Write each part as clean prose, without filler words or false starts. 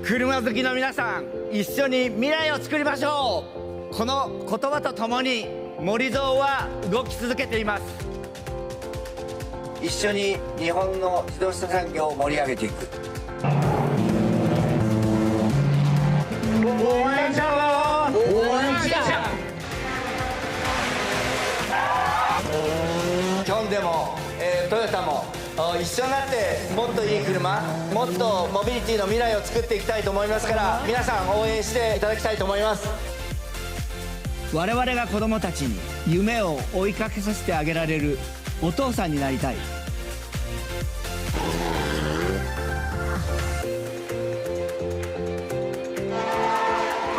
車好きの皆さん、一緒に未来を作りましょう。この言葉とともに森蔵は動き続けています。一緒に日本の自動車産業を盛り上げていく。応援者は応援者。日本でも、トヨタも一緒になってもっといい車、もっとモビリティの未来を作っていきたいと思いますから、皆さん応援していただきたいと思います。我々が子供たちに夢を追いかけさせてあげられるお父さんになりたい。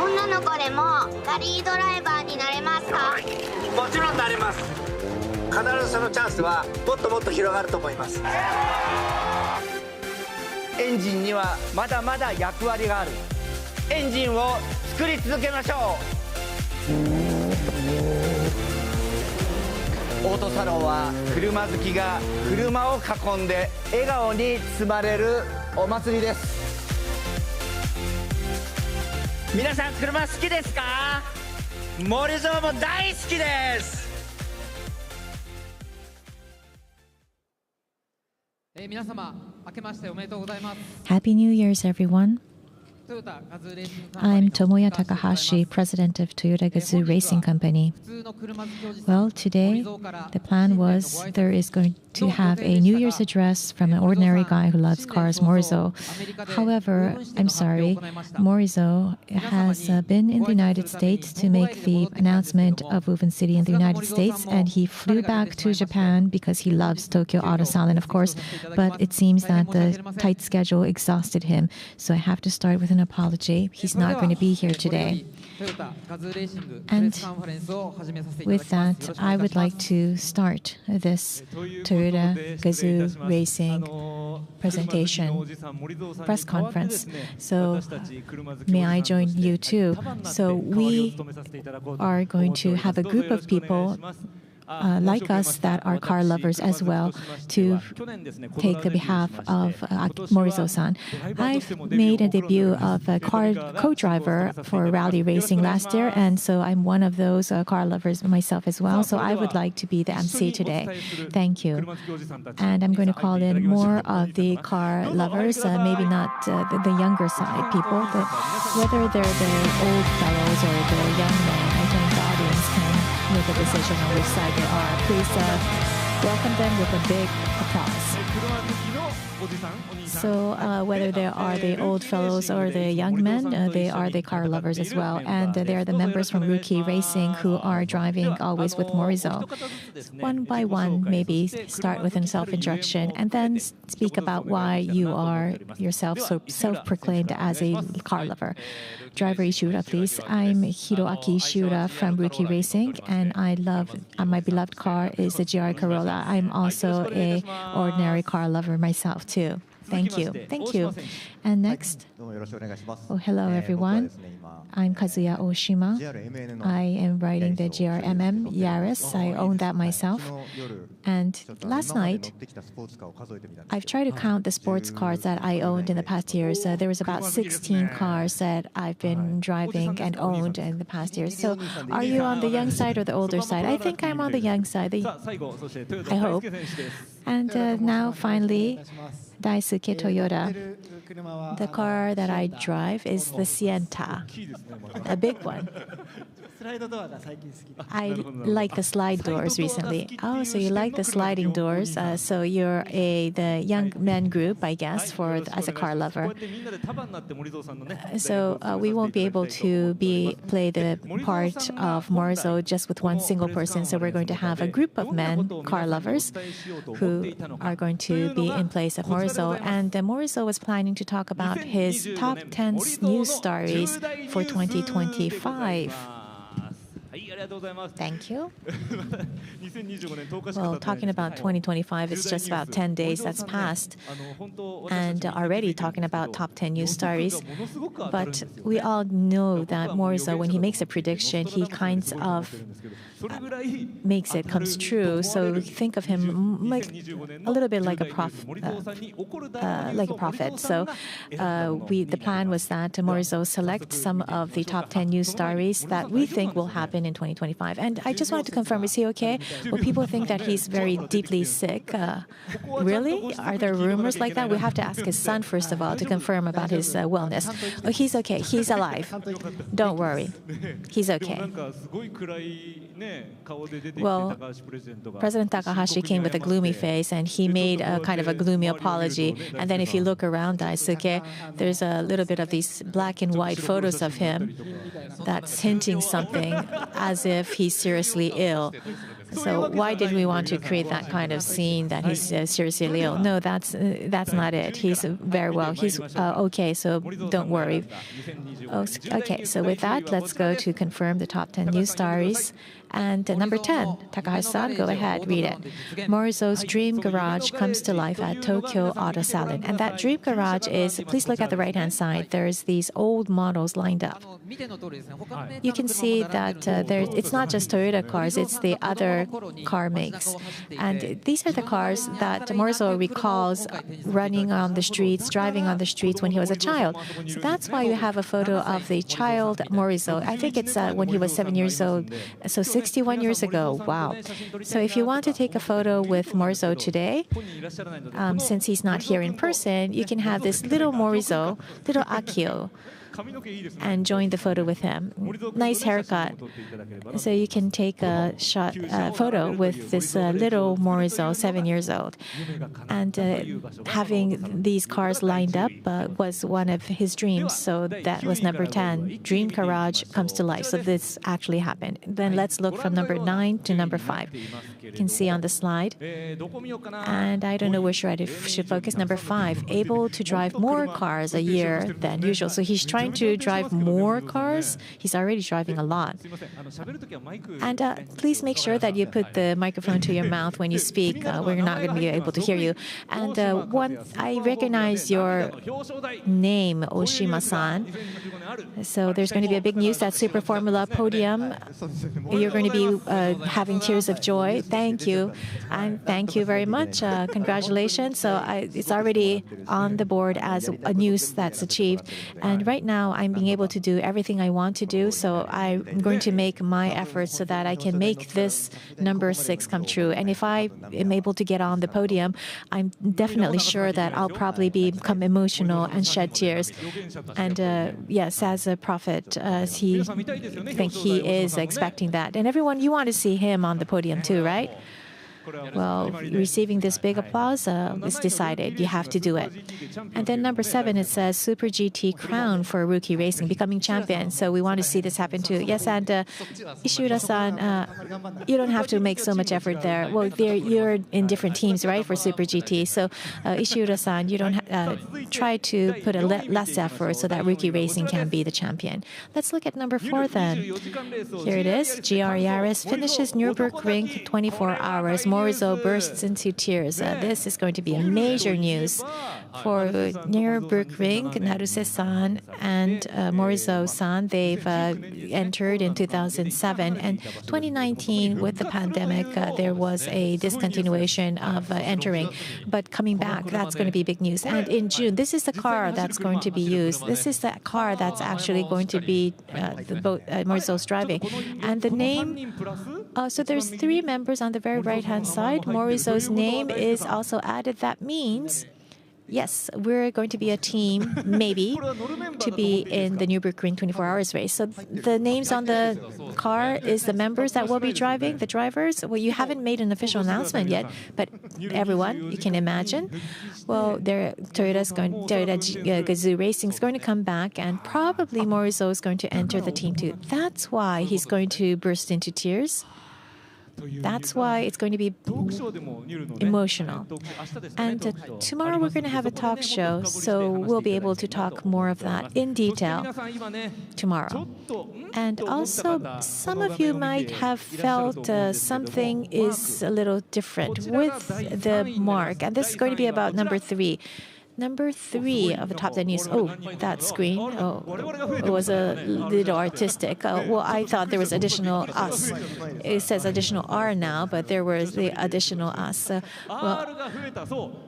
女の子でもラリードライバーになれますか？もちろんなれます。必ずそのチャンスはもっともっと広がると思います。エンジンにはまだまだ役割がある。エンジンを作り続けましょう。オートサロンは車好きが車を囲んで笑顔に包まれるお祭りです。皆さん車好きですか？森蔵も大好きです。Happy New Year's, everyone. I'm Tomoya Takahashi, president of Toyoda GAZOO Racing Company. Well, today the plan was there is going to have a New Year's address from an ordinary guy who loves cars, Morizo. However, I'm sorry, Morizo has been in the United States to make the announcement of Woven City in the United States, and he flew back to Japan because he loves Tokyo Auto Salon, of course, but it seems that the tight schedule exhausted him, so I have to start with an apology. He's not going to be here today. And with that, I would like to start this Toyoda GAZOO Racing presentation press conference. So may I join you too? So we are going to have a group of people like us that are car lovers as well to take the behalf of Morizo-san. I've made a debut of a car co-driver for rally racing last year, and so I'm one of those car lovers myself as well. So I would like to be the MC today. Thank you. And I'm going to call in more of the car lovers, maybe not the younger side people, but whether they're the old fellows or the young men, I think the audience can make a decision on which side they are. Please welcome them with a big applause. So whether they are the old fellows or the young men, they are the car lovers as well. And they are the members from GAZOO Racing who are driving always with Morizo. One by one, maybe start with a self-introduction and then speak about why you are yourself so self-proclaimed as a car lover. Driver Ishiura, please. I'm Hiroaki Ishiura from GAZOO Racing, and I love my beloved car is the GR Corolla. I'm also an ordinary car lover myself too. Thank you. Thank you. And next, hello everyone. I'm Kazuya Oshima. I am riding the GRMM Yaris. I own that myself. And last night, I've tried to count the sports cars that I owned in the past years. There was about 16 cars that I've been driving and owned in the past years. So are you on the young side or the older side? I think I'm on the young side. I hope. And now finally, Daisuke Toyoda. The car that I drive is the Sienta, a big one. I like the slide doors recently. Oh, so you like the sliding doors? So you're the young men group, I guess, as a car lover. So we won't be able to play the part of Morizo just with one single person. So we're going to have a group of men, car lovers, who are going to be in place of Morizo. And Morizo was planning to talk about his top 10 news stories for 2025. Thank you. Well, talking about 2025, it's just about 10 days that's passed, and already talking about top 10 news stories. But we all know that Morizo, when he makes a prediction, he kind of makes it comes true. So think of him like a little bit like a prophet. So the plan was that Morizo select some of the top 10 news stories that we think will happen in 2025. And I just wanted to confirm, is he okay? Well, people think that he's very deeply sick. Really? Are there rumors like that? We have to ask his son, first of all, to confirm about his wellness. Oh, he's okay. He's alive. Don't worry. He's okay. Well, President Takahashi came with a gloomy face, and he made a kind of a gloomy apology. And then if you look around Daisuke, there's a little bit of these black and white photos of him that's hinting something as if he's seriously ill. So why did we want to create that kind of scene that he's seriously ill? No, that's not it. He's very well. He's okay, so don't worry. Okay, so with that, let's go to confirm the top 10 news stories. And number 10, Takahashi-san, go ahead, read it. Morizo's dream garage comes to life at Tokyo Auto Salon. And that dream garage is, please look at the right-hand side, there's these old models lined up. You can see that it's not just Toyota cars, it's the other car makes. And these are the cars that Morizo recalls running on the streets, driving on the streets when he was a child. So that's why you have a photo of the child Morizo. I think it's when he was 7 years old, so 6 61 years ago. Wow. So if you want to take a photo with Morizo today, since he's not here in person, you can have this little Morizo, little Akio, and join the photo with him. Nice haircut. So you can take a photo with this little Morizo, 7 years old. And having these cars lined up was one of his dreams. So that was number 10. Dream Garage comes to life. So this actually happened. Then let's look from number 9 to number 5. You can see on the slide. And I don't know where I should focus. Number 5, able to drive more cars a year than usual. So he's trying to drive more cars. He's already driving a lot. And please make sure that you put the microphone to your mouth when you speak. We're not going to be able to hear you. And I recognize your name, Oshima-san. So there's going to be a big news at Super Formula podium. You're going to be having tears of joy. Thank you. And thank you very much. Congratulations. So it's already on the board as a news that's achieved. And right now, I'm being able to do everything I want to do. So I'm going to make my efforts so that I can make this number 6 come true. And if I am able to get on the podium, I'm definitely sure that I'll probably become emotional and shed tears. And yes, as a prophet, I think he is expecting that. And everyone, you want to see him on the podium too, right? Well, receiving this big applause is decided. You have to do it. And then number 7, it says Super GT crown for Rookie Racing, becoming champion. So we want to see this happen too. Yes, and Ishiura-san, you don't have to make so much effort there. Well, you're in different teams, right, for Super GT. So Ishiura-san, you don't try to put a less effort so that Rookie Racing can be the champion. Let's look at number 4 then. Here it is. GR Yaris finishes Nürburgring 24 hours. Morizo bursts into tears. This is going to be a major news for Nürburgring. Naruse-san and Morizo-san, they've entered in 2007. And 2019, with the pandemic, there was a discontinuation of entering. But coming back, that's going to be big news. And in June, this is the car that's going to be used. This is the car that's actually going to be Morizo's driving. And the name, so there's 3 members on the very right-hand side. Morizo's name is also added. That means, yes, we're going to be a team, maybe, to be in the Nürburgring 24 hours race. So the names on the car is the members that will be driving, the drivers. Well, you haven't made an official announcement yet, but everyone, you can imagine. Well, Toyoda GAZOO Racing is going to come back, and probably Morizo is going to enter the team too. That's why he's going to burst into tears. That's why it's going to be emotional. And tomorrow we're going to have a talk show, so we'll be able to talk more of that in detail tomorrow. And also, some of you might have felt something is a little different with the mark. And this is going to be about number 3. Number 3 of the top 10 news. Oh, that screen. Oh, it was a little artistic. Well, I thought there was additional us. It says additional R now, but there was the additional us.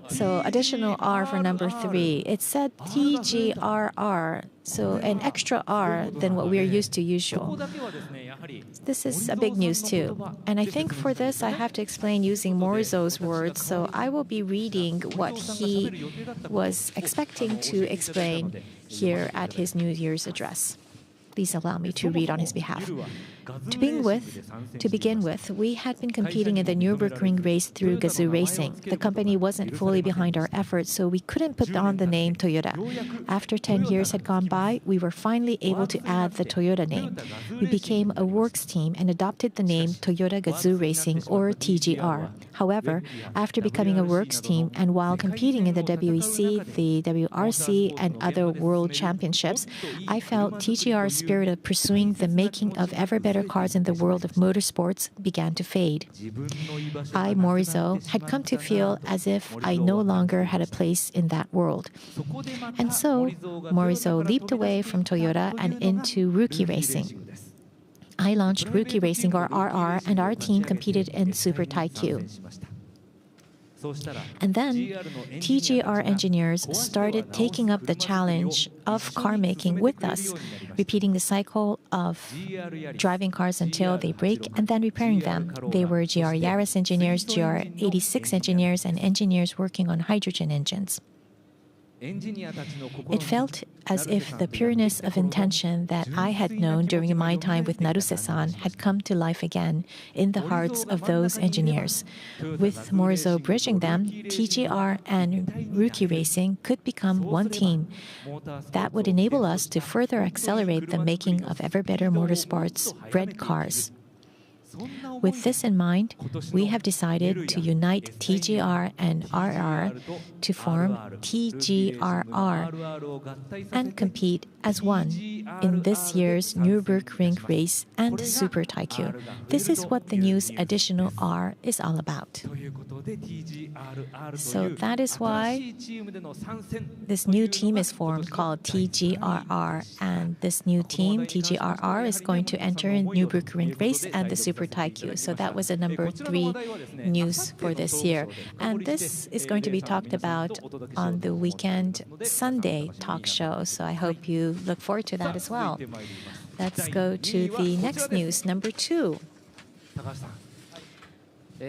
So additional R for number 3. It said TGRR. So an extra R than what we are used to usual. This is a big news too. And I think for this, I have to explain using Morizo's words. So I will be reading what he was expecting to explain here at his New Year's address. Please allow me to read on his behalf. To begin with, we had been competing in the Nürburgring race through GAZOO Racing. The company wasn't fully behind our efforts, so we couldn't put on the name Toyota. After 10 years had gone by, we were finally able to add the Toyota name. We became a works team and adopted the name Toyota GAZOO Racing, or TGR. However, after becoming a works team and while competing in the WEC, the WRC, and other world championships, I felt TGR's spirit of pursuing the making of ever better cars in the world of motorsports began to fade. I, Morizo, had come to feel as if I no longer had a place in that world. And so, Morizo leaped away from Toyota and into Rookie Racing. I launched Rookie Racing, or RR, and our team competed in Super Taikyu. And then TGR engineers started taking up the challenge of car making with us, repeating the cycle of driving cars until they break and then repairing them. They were GR Yaris engineers, GR 86 engineers, and engineers working on hydrogen engines. It felt as if the pureness of intention that I had known during my time with Naruse-san had come to life again in the hearts of those engineers. With Morizo bridging them, TGR and GAZOO Racing could become one team. That would enable us to further accelerate the making of ever better motorsports red cars. With this in mind, we have decided to unite TGR and RR to form TGRR and compete as one in this year's Nürburgring race and Super Taikyu. This is what the news additional R is all about. So that is why this new team is formed called TGRR, and this new team, TGRR, is going to enter in Nürburgring race and the Super Taikyu. So that was the number 3 news for this year. And this is going to be talked about on the weekend Sunday talk show. So I hope you look forward to that as well. Let's go to the next news, number 2.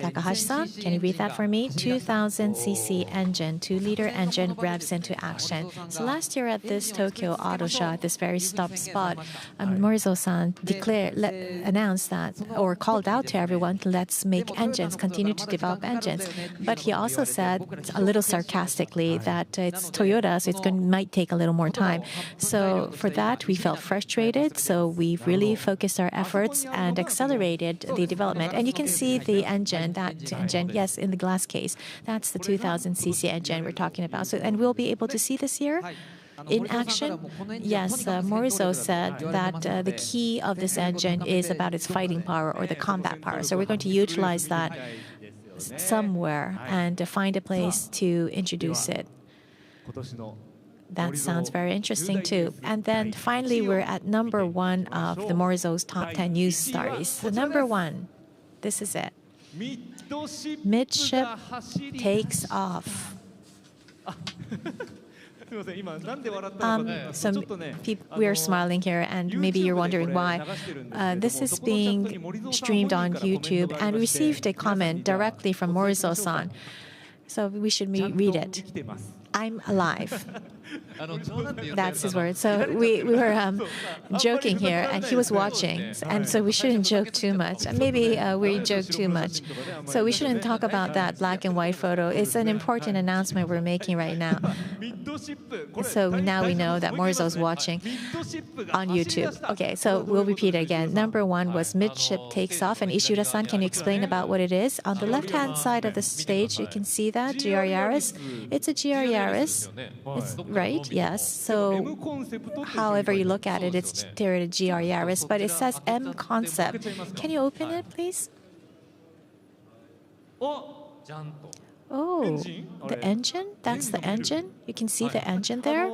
Takahashi-san, can you read that for me? 2000cc engine, 2-liter engine revs into action. So last year at this Tokyo Auto Show, at this very spot, Morizo-san announced that, or called out to everyone, let's make engines, continue to develop engines. But he also said, a little sarcastically, that it's Toyota, so might take a little more time. So for that, we felt frustrated. So we really focused our efforts and accelerated the development. And you can see the engine. That engine, yes, in the glass case. That's the 2000cc engine we're talking about. So, and we'll be able to see this year in action. Yes, Morizo said that the key of this engine is about its fighting power or the combat power. So we're going to utilize that somewhere and find a place to introduce it. That sounds very interesting too. And then finally, we're at number 1 of the Morizo's top 10 news stories. So number 1, this is it. Midship takes off. We are smiling here, and maybe you're wondering why. This is being streamed on YouTube and received a comment directly from Morizo-san. So we should read it. I'm alive. That's his word. So we were joking here, and he was watching, and so we shouldn't joke too much. Maybe we joke too much. So we shouldn't talk about that black and white photo. It's an important announcement we're making right now. So now we know that Morizo's watching on YouTube. Okay, so we'll repeat it again. Number 1 was Midship takes off, and Ishiura-san, can you explain about what it is? On the left-hand side of the stage, you can see that, GR Yaris. It's a GR Yaris. It's right, yes. So however you look at it, it's there at GR Yaris, but it says M Concept. Can you open it, please? Oh, the engine? That's the engine? You can see the engine there?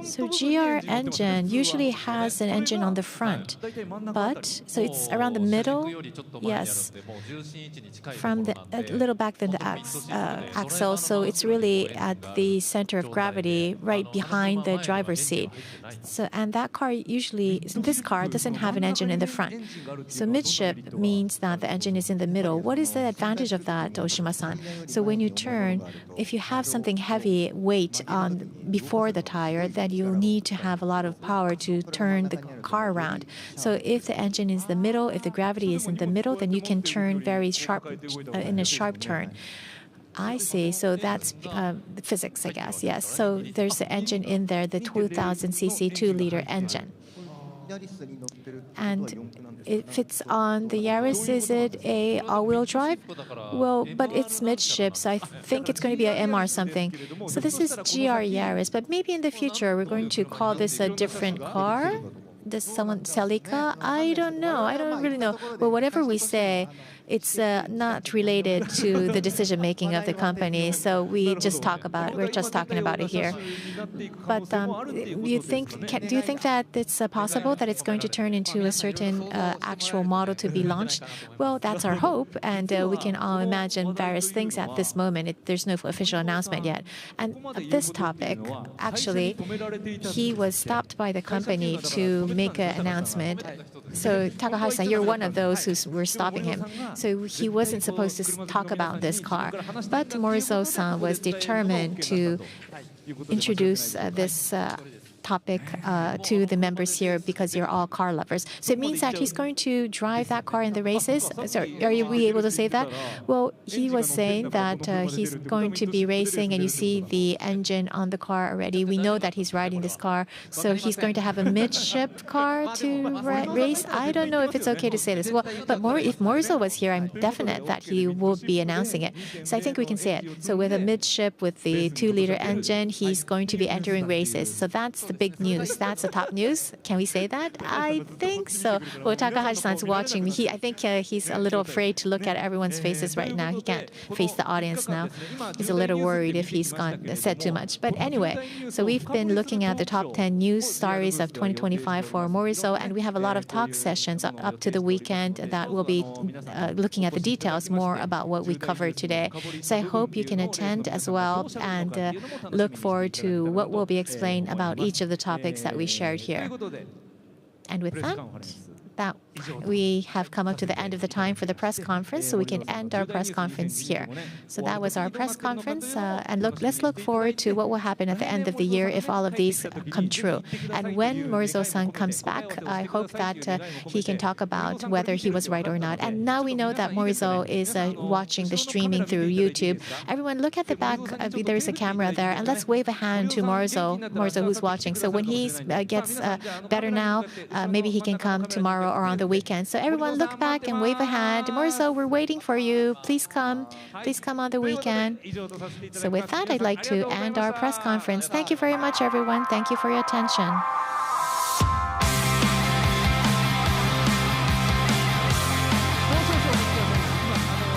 So GR engine usually has an engine on the front, but so it's around the middle, yes, from the a little back than the axle. So it's really at the center of gravity, right behind the driver's seat. So and that car usually, this car doesn't have an engine in the front. So midship means that the engine is in the middle. What is the advantage of that, Oshima-san? So when you turn, if you have something heavy weight on before the tire, then you'll need to have a lot of power to turn the car around. So if the engine is the middle, if the gravity is in the middle, then you can turn very sharp in a sharp turn. I see. So that's physics, I guess. Yes. So there's the engine in there, the 2000cc 2-liter engine. And if it's on the Yaris, is it a all-wheel drive? Well, but it's midship, so I think it's going to be a MR something. So this is GR Yaris, but maybe in the future we're going to call this a different car? Does someone Celica? I don't know. I don't really know. But whatever we say, it's not related to the decision making of the company. So we're just talking about it here. But do you think that it's possible that it's going to turn into a certain actual model to be launched? Well, that's our hope, and we can all imagine various things at this moment. There's no official announcement yet. And this topic, actually, he was stopped by the company to make an announcement. So Takahashi-san, you're one of those who were stopping him. So he wasn't supposed to talk about this car. But Morizo-san was determined to introduce this topic to the members here because you're all car lovers. So it means that he's going to drive that car in the races. Sorry, are we able to say that? Well, he was saying that he's going to be racing, and you see the engine on the car already. We know that he's riding this car. So he's going to have a midship car to race. I don't know if it's okay to say this. Well, but if Morizo was here, I'm definite that he will be announcing it. So I think we can say it. So with a midship, with the 2-liter engine, he's going to be entering races. So that's the big news. That's the top news. Can we say that? I think so. Well, Takahashi-san's watching me. I think he's a little afraid to look at everyone's faces right now. He can't face the audience now. He's a little worried if he's said too much. But anyway, so we've been looking at the top 10 news stories of 2025 for Morizo, and we have a lot of talk sessions up to the weekend that will be looking at the details more about what we covered today. So I hope you can attend as well and look forward to what will be explained about each of the topics that we shared here. And with that, we have come up to the end of the time for the press conference, so we can end our press conference here. So that was our press conference, and let's look forward to what will happen at the end of the year if all of these come true. And when Morizo-san comes back, I hope that he can talk about whether he was right or not. And now we know that Morizo is watching the streaming through YouTube. Everyone, look at the back. There's a camera there, and let's wave a hand to Morizo who's watching. So when he gets better now, maybe he can come tomorrow or on the weekend. So everyone look back and wave a hand. Morizo, we're waiting for you. Please come. Please come on the weekend. So with that, I'd like to end our press conference. Thank you very much, everyone. Thank you for your attention.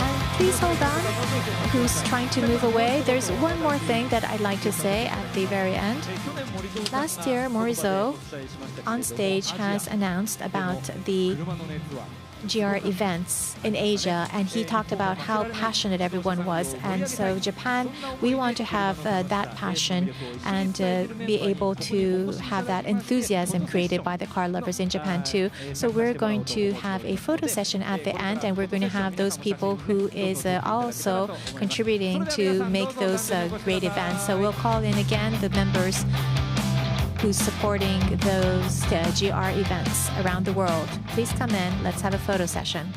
And please hold on. Who's trying to move away? There's one more thing that I'd like to say at the very end. Last year, Morizo on stage has announced about the GR events in Asia, and he talked about how passionate everyone was. And so Japan, we want to have that passion and be able to have that enthusiasm created by the car lovers in Japan too. So we're going to have a photo session at the end, and we're going to have those people who is also contributing to make those great events. So we'll call in again the members who's supporting those GR events around the world. Please come in. Let's have a photo session.